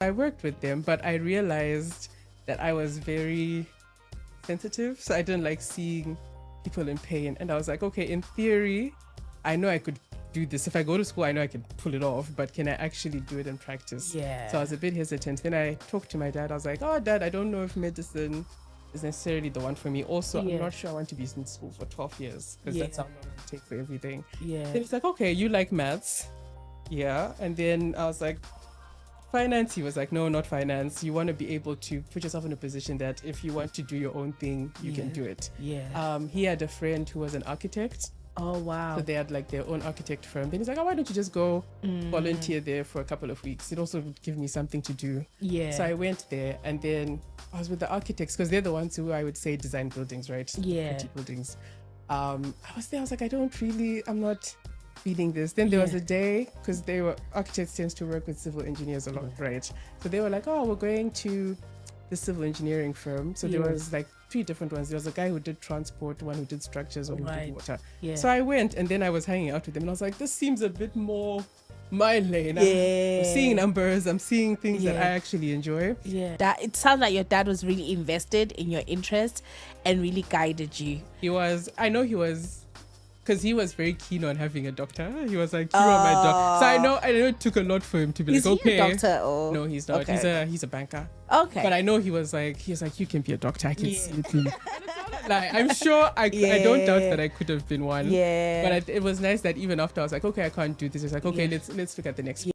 I worked with them, but I realized that I was very sensitive. So I didn't like seeing people in pain. And I was like, okay, in theory, I know I could do this. If I go to school, I know I can pull it off, but can I actually do it in practice? Yeah. So I was a bit hesitant. Then I talked to my dad. I was like, oh, Dad, I don't know if medicine is necessarily the one for me. Also, Yeah. I'm not sure I want to be in school for 12 years because Yeah. that's how long it takes for everything. Yeah. Then he's like, okay, you like maths? Yeah. And then I was like, finance? He was like, no, not finance. You want to be able to put yourself in a position that if you want to do your own thing, you can Yeah. do it. Yeah. He had a friend who was an architect. Oh wow. So they had like their own architect firm. Then he's like, oh, why don't you just go Mm. volunteer there for a couple of weeks? It also would give me something to do. Yeah. So I went there, and then I was with the architects because they're the ones who I would say design buildings, right? Yeah. Pretty buildings. I was there. I was like, I'm not feeling this. Then there was Yeah. a day because architects tends to work with civil engineers a lot, right? So they were like, oh, we're going to the civil engineering firm. So there Yeah. was like 3 different ones. There was a guy who did transport, one who did structures, one who Right. did water. Yeah. So I went, and then I was hanging out with them, and I was like, this seems a bit more my lane. I'm Yeah. seeing numbers, I'm seeing things that Yeah. I actually enjoy. Yeah. That it sounds like your dad was really invested in your interest and really guided you. I know he was, because he was very keen on having a doctor. He was like, you are my doctor. So I know it took a lot for him to be Is like, he okay. a doctor or No, he's not. Okay. He's a banker. Okay. But I know he was like, you can be a doctor. I can Yeah. see it. Like, I'm sure I don't doubt Yeah. that I could have been one. Yeah. But it was nice that even after I was like, okay, I can't do this. It's like, okay, Yeah. let's look at the next